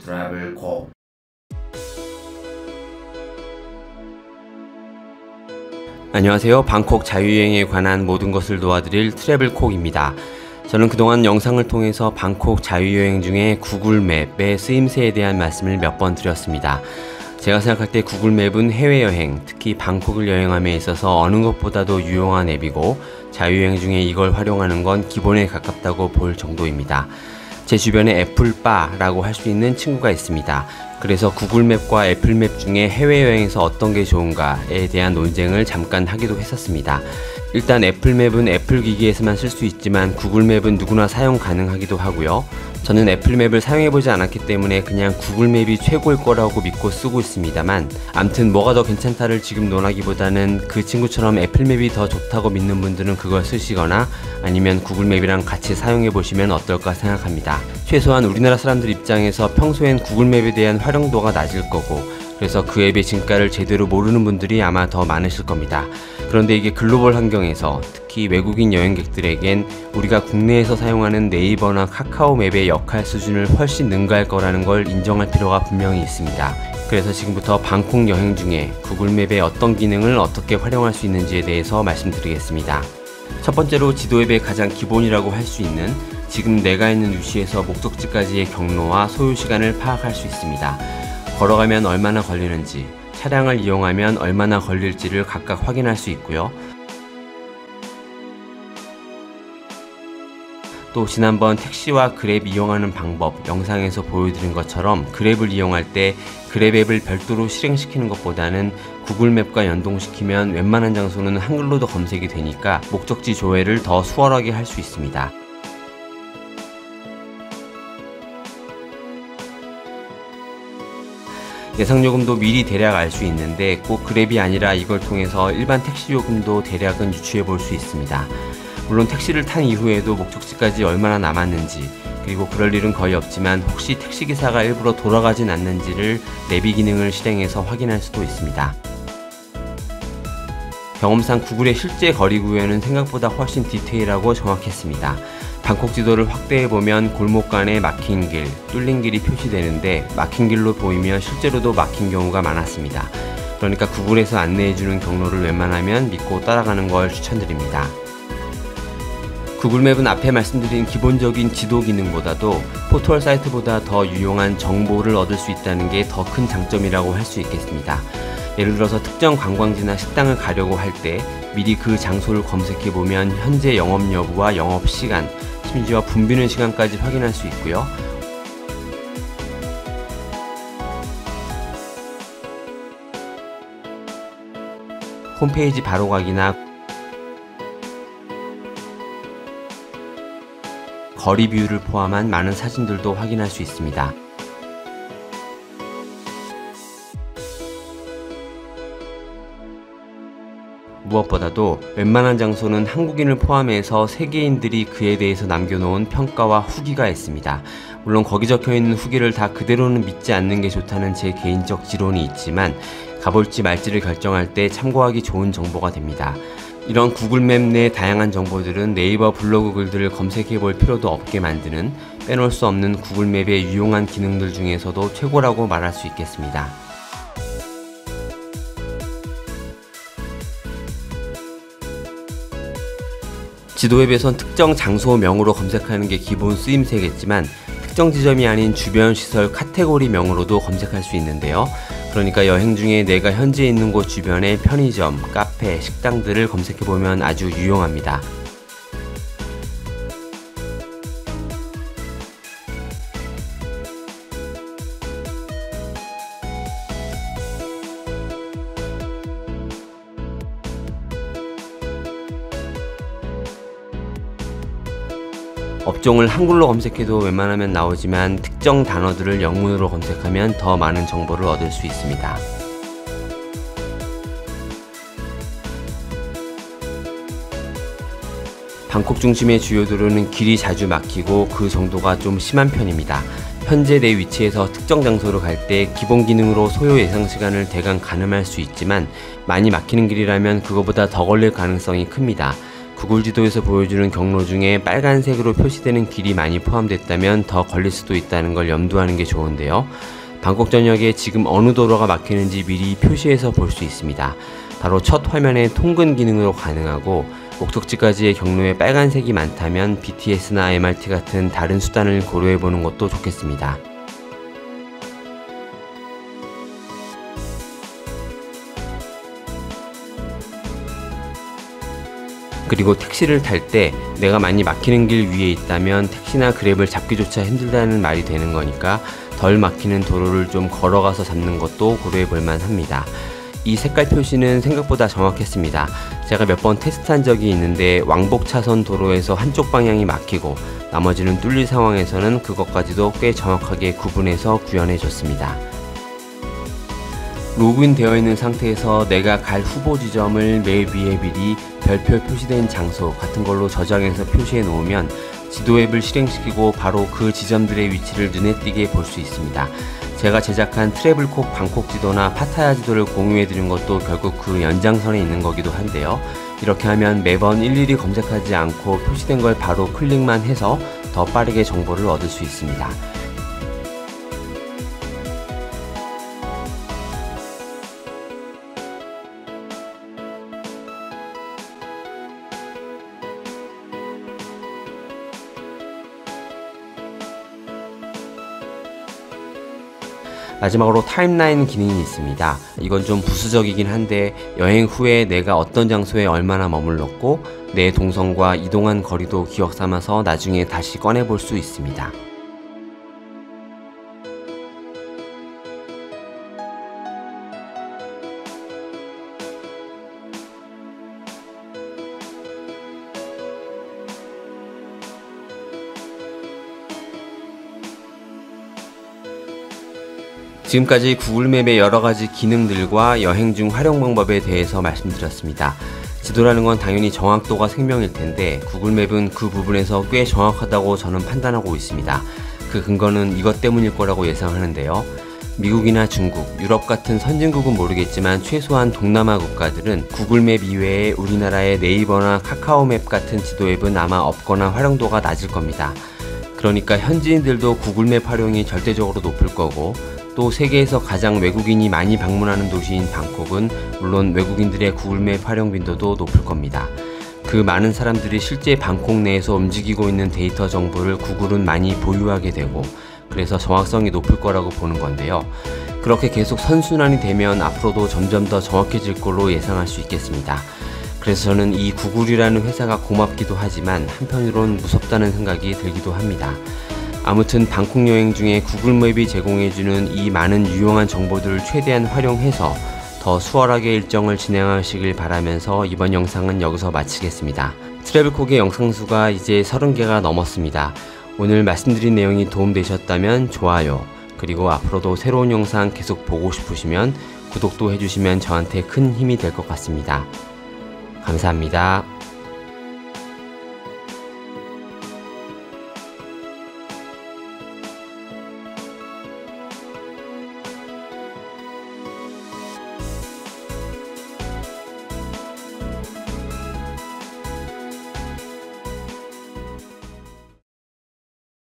트래블콕. 안녕하세요. 방콕 자유여행에 관한 모든 것을 도와드릴 트래블콕입니다. 저는 그동안 영상을 통해서 방콕 자유여행 중에 구글맵의 쓰임새에 대한 말씀을 몇 번 드렸습니다. 제가 생각할 때 구글맵은 해외여행, 특히 방콕을 여행함에 있어서 어느 것보다도 유용한 앱이고 자유여행 중에 이걸 활용하는 건 기본에 가깝다고 볼 정도입니다. 제 주변에 애플바라고 할 수 있는 친구가 있습니다. 그래서 구글맵과 애플맵 중에 해외여행에서 어떤 게 좋은가에 대한 논쟁을 잠깐 하기도 했었습니다. 일단 애플맵은 애플 기기에서만 쓸 수 있지만 구글맵은 누구나 사용 가능하기도 하고요. 저는 애플맵을 사용해보지 않았기 때문에 그냥 구글맵이 최고일 거라고 믿고 쓰고 있습니다만, 암튼 뭐가 더 괜찮다를 지금 논하기보다는 그 친구처럼 애플맵이 더 좋다고 믿는 분들은 그걸 쓰시거나 아니면 구글맵이랑 같이 사용해보시면 어떨까 생각합니다. 최소한 우리나라 사람들 입장에서 평소엔 구글맵에 대한 활용도가 낮을 거고, 그래서 그 앱의 진가를 제대로 모르는 분들이 아마 더 많으실 겁니다. 그런데 이게 글로벌 환경에서 특히 외국인 여행객들에겐 우리가 국내에서 사용하는 네이버나 카카오맵의 역할 수준을 훨씬 능가할 거라는 걸 인정할 필요가 분명히 있습니다. 그래서 지금부터 방콕 여행 중에 구글맵의 어떤 기능을 어떻게 활용할 수 있는지에 대해서 말씀드리겠습니다. 첫 번째로 지도앱의 가장 기본이라고 할 수 있는 지금 내가 있는 위치에서 목적지까지의 경로와 소요시간을 파악할 수 있습니다. 걸어가면 얼마나 걸리는지, 차량을 이용하면 얼마나 걸릴지를 각각 확인할 수 있고요. 또 지난번 택시와 그랩 이용하는 방법 영상에서 보여드린 것처럼 그랩을 이용할 때 그랩 앱을 별도로 실행시키는 것보다는 구글맵과 연동시키면 웬만한 장소는 한글로도 검색이 되니까 목적지 조회를 더 수월하게 할 수 있습니다. 예상요금도 미리 대략 알 수 있는데 꼭 그랩이 아니라 이걸 통해서 일반 택시 요금도 대략은 유추해 볼 수 있습니다. 물론 택시를 탄 이후에도 목적지까지 얼마나 남았는지, 그리고 그럴 일은 거의 없지만 혹시 택시기사가 일부러 돌아가진 않는지를 내비 기능을 실행해서 확인할 수도 있습니다. 경험상 구글의 실제 거리 구현은 생각보다 훨씬 디테일하고 정확했습니다. 방콕 지도를 확대해보면 골목 간에 막힌 길, 뚫린 길이 표시되는데 막힌 길로 보이면 실제로도 막힌 경우가 많았습니다. 그러니까 구글에서 안내해주는 경로를 웬만하면 믿고 따라가는 걸 추천드립니다. 구글맵은 앞에 말씀드린 기본적인 지도 기능보다도 포털 사이트보다 더 유용한 정보를 얻을 수 있다는 게 더 큰 장점이라고 할 수 있겠습니다. 예를 들어서 특정 관광지나 식당을 가려고 할 때 미리 그 장소를 검색해보면 현재 영업 여부와 영업시간, 심지어 붐비는 시간까지 확인할 수 있고요. 홈페이지 바로가기나 거리 뷰를 포함한 많은 사진들도 확인할 수 있습니다. 무엇보다도 웬만한 장소는 한국인을 포함해서 세계인들이 그에 대해서 남겨놓은 평가와 후기가 있습니다. 물론 거기 적혀있는 후기를 다 그대로는 믿지 않는 게 좋다는 제 개인적 지론이 있지만 가볼지 말지를 결정할 때 참고하기 좋은 정보가 됩니다. 이런 구글맵 내 다양한 정보들은 네이버 블로그 글들을 검색해 볼 필요도 없게 만드는 빼놓을 수 없는 구글맵의 유용한 기능들 중에서도 최고라고 말할 수 있겠습니다. 지도앱에선 특정 장소명으로 검색하는 게 기본 쓰임새겠지만 특정 지점이 아닌 주변 시설 카테고리명으로도 검색할 수 있는데요. 그러니까 여행 중에 내가 현재 있는 곳 주변의 편의점, 카페, 식당들을 검색해보면 아주 유용합니다. 업종을 한글로 검색해도 웬만하면 나오지만 특정 단어들을 영문으로 검색하면 더 많은 정보를 얻을 수 있습니다. 방콕 중심의 주요 도로는 길이 자주 막히고 그 정도가 좀 심한 편입니다. 현재 내 위치에서 특정 장소로 갈 때 기본 기능으로 소요 예상 시간을 대강 가늠할 수 있지만 많이 막히는 길이라면 그거보다 더 걸릴 가능성이 큽니다. 구글 지도에서 보여주는 경로 중에 빨간색으로 표시되는 길이 많이 포함됐다면 더 걸릴 수도 있다는 걸 염두하는 게 좋은데요. 방콕 전역에 지금 어느 도로가 막히는지 미리 표시해서 볼 수 있습니다. 바로 첫 화면의 통근 기능으로 가능하고, 목적지까지의 경로에 빨간색이 많다면 BTS나 MRT 같은 다른 수단을 고려해보는 것도 좋겠습니다. 그리고 택시를 탈 때 내가 많이 막히는 길 위에 있다면 택시나 그랩을 잡기조차 힘들다는 말이 되는 거니까 덜 막히는 도로를 좀 걸어가서 잡는 것도 고려해 볼 만합니다. 이 색깔 표시는 생각보다 정확했습니다. 제가 몇 번 테스트한 적이 있는데 왕복 차선 도로에서 한쪽 방향이 막히고 나머지는 뚫릴 상황에서는 그것까지도 꽤 정확하게 구분해서 구현해 줬습니다. 로그인 되어 있는 상태에서 내가 갈 후보 지점을 맵 위에 미리 별표 표시된 장소 같은 걸로 저장해서 표시해 놓으면 지도 앱을 실행시키고 바로 그 지점들의 위치를 눈에 띄게 볼 수 있습니다. 제가 제작한 트래블콕 방콕 지도나 파타야 지도를 공유해 드린 것도 결국 그 연장선에 있는 거기도 한데요. 이렇게 하면 매번 일일이 검색하지 않고 표시된 걸 바로 클릭만 해서 더 빠르게 정보를 얻을 수 있습니다. 마지막으로 타임라인 기능이 있습니다. 이건 좀 부수적이긴 한데 여행 후에 내가 어떤 장소에 얼마나 머물렀고 내 동선과 이동한 거리도 기억 삼아서 나중에 다시 꺼내 볼 수 있습니다. 지금까지 구글맵의 여러가지 기능들과 여행 중 활용 방법에 대해서 말씀드렸습니다. 지도라는 건 당연히 정확도가 생명일 텐데 구글맵은 그 부분에서 꽤 정확하다고 저는 판단하고 있습니다. 그 근거는 이것 때문일 거라고 예상하는데요. 미국이나 중국, 유럽 같은 선진국은 모르겠지만 최소한 동남아 국가들은 구글맵 이외에 우리나라의 네이버나 카카오맵 같은 지도 앱은 아마 없거나 활용도가 낮을 겁니다. 그러니까 현지인들도 구글맵 활용이 절대적으로 높을 거고, 또 세계에서 가장 외국인이 많이 방문하는 도시인 방콕은 물론 외국인들의 구글맵 활용 빈도도 높을 겁니다. 그 많은 사람들이 실제 방콕 내에서 움직이고 있는 데이터 정보를 구글은 많이 보유하게 되고, 그래서 정확성이 높을 거라고 보는 건데요. 그렇게 계속 선순환이 되면 앞으로도 점점 더 정확해질 걸로 예상할 수 있겠습니다. 그래서 저는 이 구글이라는 회사가 고맙기도 하지만 한편으론 무섭다는 생각이 들기도 합니다. 아무튼 방콕 여행 중에 구글맵이 제공해주는 이 많은 유용한 정보들을 최대한 활용해서 더 수월하게 일정을 진행하시길 바라면서 이번 영상은 여기서 마치겠습니다. 트래블콕의 영상수가 이제 30개가 넘었습니다. 오늘 말씀드린 내용이 도움되셨다면 좋아요, 그리고 앞으로도 새로운 영상 계속 보고 싶으시면 구독도 해주시면 저한테 큰 힘이 될 것 같습니다. 감사합니다.